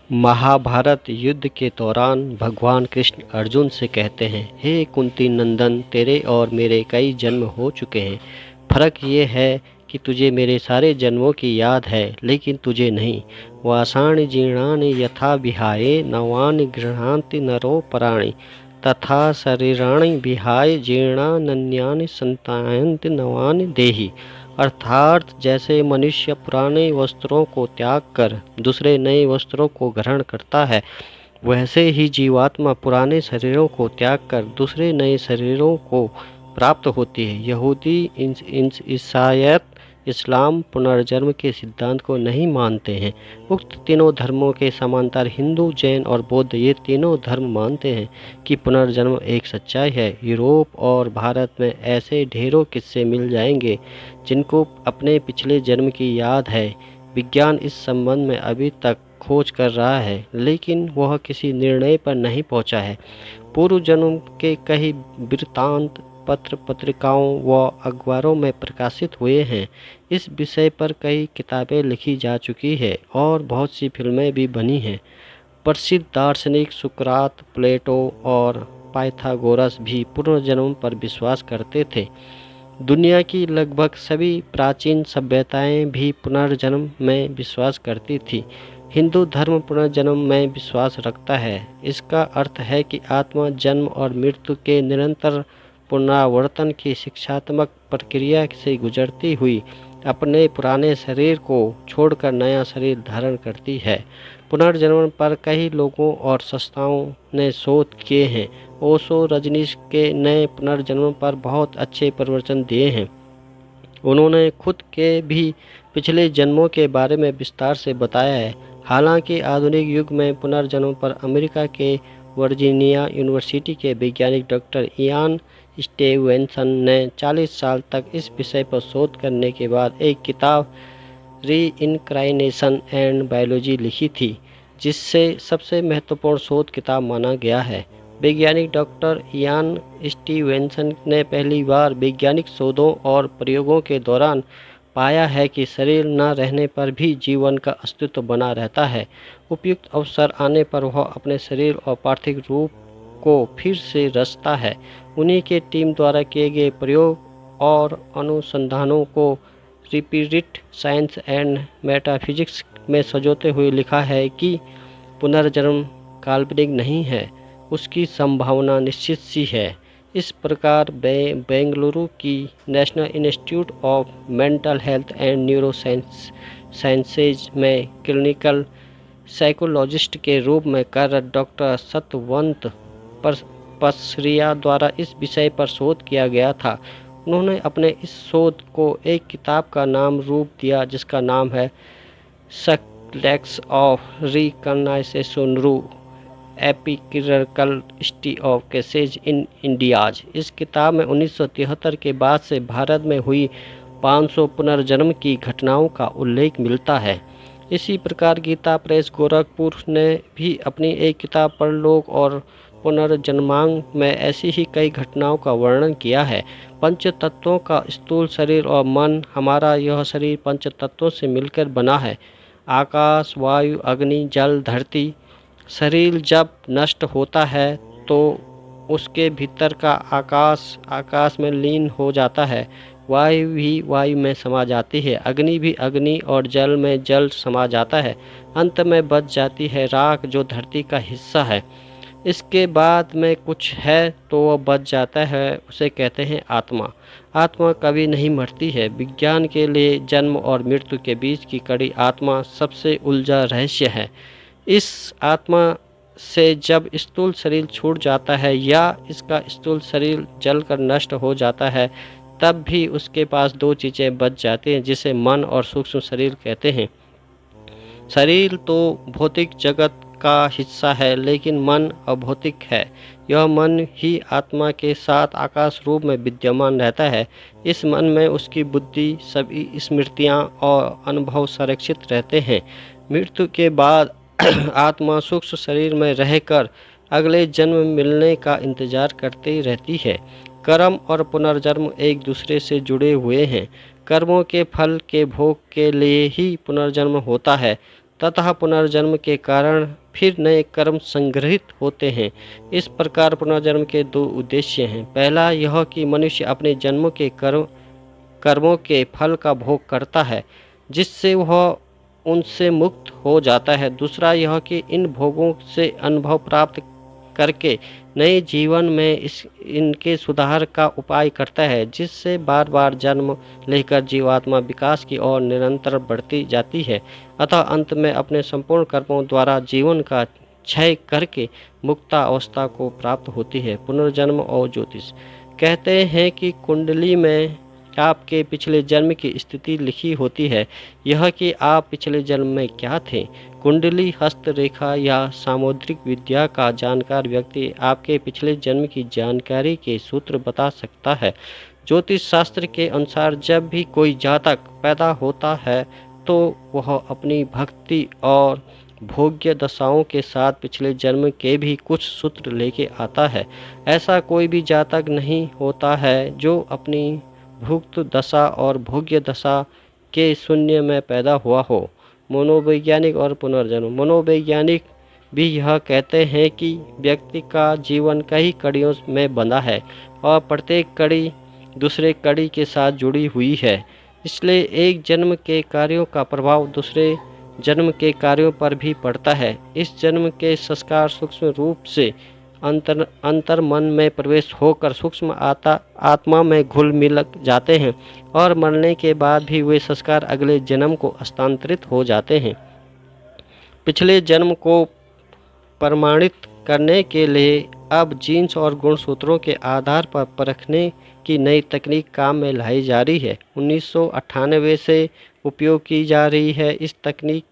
महाभारत युद्ध के दौरान भगवान कृष्ण अर्जुन से कहते हैं, हे कुंती नंदन, तेरे और मेरे कई जन्म हो चुके हैं। फर्क ये है कि तुझे मेरे सारे जन्मों की याद है, लेकिन तुझे नहीं। वासानि जीर्णानि यथा विहाय नवानि गृह्णाति नरो पराणि, तथा शरीराणि विहाय जीर्णान्यानि संतायन्ति नवानि देहि। अर्थात जैसे मनुष्य पुराने वस्त्रों को त्याग कर दूसरे नए वस्त्रों को ग्रहण करता है, वैसे ही जीवात्मा पुराने शरीरों को त्याग कर दूसरे नए शरीरों को प्राप्त होती है। यहूदी ईसाईयत इस्लाम पुनर्जन्म के सिद्धांत को नहीं मानते हैं। उक्त तीनों धर्मों के समांतर हिंदू, जैन और बौद्ध ये तीनों धर्म मानते हैं कि पुनर्जन्म एक सच्चाई है। यूरोप और भारत में ऐसे ढेरों किस्से मिल जाएंगे जिनको अपने पिछले जन्म की याद है। विज्ञान इस संबंध में अभी तक खोज कर रहा है, लेकिन वह किसी निर्णय पर नहीं पहुंचा है। पूर्व जन्म के कई वृत्तांत पत्र पत्रिकाओं व अखबारों में प्रकाशित हुए हैं। इस विषय पर कई किताबें लिखी जा चुकी है और बहुत सी फिल्में भी बनी हैं। प्रसिद्ध दार्शनिक सुकरात, प्लेटो और पाइथागोरस भी पुनर्जन्म पर विश्वास करते थे। दुनिया की लगभग सभी प्राचीन सभ्यताएं भी पुनर्जन्म में विश्वास करती थी। हिंदू धर्म पुनर्जन्म में विश्वास रखता है। इसका अर्थ है कि आत्मा जन्म और मृत्यु के निरंतर पुनरावर्तन की शिक्षात्मक प्रक्रिया से गुजरती हुई अपने पुराने शरीर को छोड़कर नया शरीर धारण करती है। पुनर्जन्म पर कई लोगों और संस्थाओं ने शोध किए हैं। ओशो रजनीश के नए पुनर्जन्म पर बहुत अच्छे प्रवचन दिए हैं। उन्होंने खुद के भी पिछले जन्मों के बारे में विस्तार से बताया है। हालांकि आधुनिक युग में पुनर्जन्म पर अमेरिका के वर्जीनिया यूनिवर्सिटी के वैज्ञानिक डॉक्टर इयान स्टीवेंसन ने 40 साल तक इस विषय पर शोध करने के बाद एक किताब रीइनकार्नेशन एंड बायोलॉजी लिखी थी, जिससे सबसे महत्वपूर्ण शोध किताब माना गया है। वैज्ञानिक डॉक्टर इयान स्टीवेंसन ने पहली बार वैज्ञानिक शोधों और प्रयोगों के दौरान पाया है कि शरीर न रहने पर भी जीवन का अस्तित्व बना रहता है। उपयुक्त अवसर आने पर वह अपने शरीर और पार्थिव रूप को फिर से रचता है। उन्हीं के टीम द्वारा किए गए प्रयोग और अनुसंधानों को रिपीट साइंस एंड मेटाफिजिक्स में सजोते हुए लिखा है कि पुनर्जन्म काल्पनिक नहीं है, उसकी संभावना निश्चित सी है। इस प्रकार बेंगलुरु की national institute of mental health and neuro sciences में क्लिनिकल साइकोलॉजिस्ट के रूप में कार्यरत डॉक्टर सतवंत पसरिया द्वारा इस विषय पर शोध किया गया था। उन्होंने अपने इस शोध को एक किताब का नाम रूप दिया, जिसका नाम है success of recognisation epicritical history of cases in India's. इस किताब में 1973 के बाद से भारत में हुई 500 पुनर्जन्म की घटनाओं का उल्लेख मिलता है। इसी प्रकार गीता प्रेस गोरखपुर ने भी अपनी एक किताब परलोक और पुनर्जन्मांग में ऐसी ही कई घटनाओं का वर्णन किया है। पंच तत्वों का स्थूल शरीर और मन। हमारा यह शरीर पंच तत्वों से मिलकर बना है: आकाश, वायु, अग्नि, जल, धरती। शरीर जब नष्ट होता है तो उसके भीतर का आकाश में लीन हो जाता है। वायु भी वायु में समा जाती है, अग्नि भी अग्नि और जल में जल समा जाता है। अंत में बच जाती है राख, जो धरती का हिस्सा है। इसके बाद में कुछ है तो वह बच जाता है, उसे कहते हैं आत्मा। आत्मा कभी नहीं मरती है। विज्ञान के लिए जन्म और मृत्यु के बीच की कड़ी आत्मा सबसे उलझा रहस्य है। इस आत्मा से जब स्थूल शरीर छूट जाता है या इसका स्थूल शरीर जलकर नष्ट हो जाता है, तब भी उसके पास दो चीज़ें बच जाती हैं, जिसे मन और सूक्ष्म शरीर कहते हैं। शरीर तो भौतिक जगत का हिस्सा है, लेकिन मन अभौतिक है। यह मन ही आत्मा के साथ आकाश रूप में विद्यमान रहता है। इस मन में उसकी बुद्धि, सभी स्मृतियाँ और अनुभव संरक्षित रहते हैं। मृत्यु के बाद आत्मा सूक्ष्म शरीर में रहकर अगले जन्म मिलने का इंतजार करती रहती है। कर्म और पुनर्जन्म एक दूसरे से जुड़े हुए हैं। कर्मों के फल के भोग के लिए ही पुनर्जन्म होता है। ततः पुनर्जन्म के कारण फिर नए कर्म संग्रहित होते हैं। इस प्रकार पुनर्जन्म के दो उद्देश्य हैं। पहला यह कि मनुष्य अपने जन्मों के कर्मों के फल का भोग करता है, जिससे वह उनसे मुक्त हो जाता है। दूसरा यह कि इन भोगों से अनुभव प्राप्त करके नए जीवन में इनके सुधार का उपाय करता है, जिससे बार बार जन्म लेकर जीवात्मा विकास की ओर निरंतर बढ़ती जाती है। अतः अंत में अपने संपूर्ण कर्मों द्वारा जीवन का क्षय करके मुक्ता अवस्था को प्राप्त होती है। पुनर्जन्म और ज्योतिष कहते हैं कि कुंडली में आपके पिछले जन्म की स्थिति लिखी होती है, यह कि आप पिछले जन्म में क्या थे। कुंडली, हस्तरेखा या सामुद्रिक विद्या का जानकार व्यक्ति आपके पिछले जन्म की जानकारी के सूत्र बता सकता है। ज्योतिष शास्त्र के अनुसार जब भी कोई जातक पैदा होता है तो वह अपनी भक्ति और भोग्य दशाओं के साथ पिछले जन्म के भी कुछ सूत्र लेके आता है। ऐसा कोई भी जातक नहीं होता है जो अपनी भुक्त दशा और भोग्य दशा के शून्य में पैदा हुआ हो। मनोवैज्ञानिक और पुनर्जन्म मनोवैज्ञानिक भी यह कहते हैं कि व्यक्ति का जीवन कई कड़ियों में बंधा है और प्रत्येक कड़ी दूसरे कड़ी के साथ जुड़ी हुई है। इसलिए एक जन्म के कार्यों का प्रभाव दूसरे जन्म के कार्यों पर भी पड़ता है। इस जन्म के संस्कार सूक्ष्म रूप से अंतर मन में प्रवेश होकर सूक्ष्म आत्मा में घुल मिल जाते हैं और मरने के बाद भी वे संस्कार अगले जन्म को हस्तांतरित हो जाते हैं। पिछले जन्म को प्रमाणित करने के लिए अब जीन्स और गुणसूत्रों के आधार पर परखने की नई तकनीक काम में लाई जा रही है। 1998 से उपयोग की जा रही है। इस तकनीक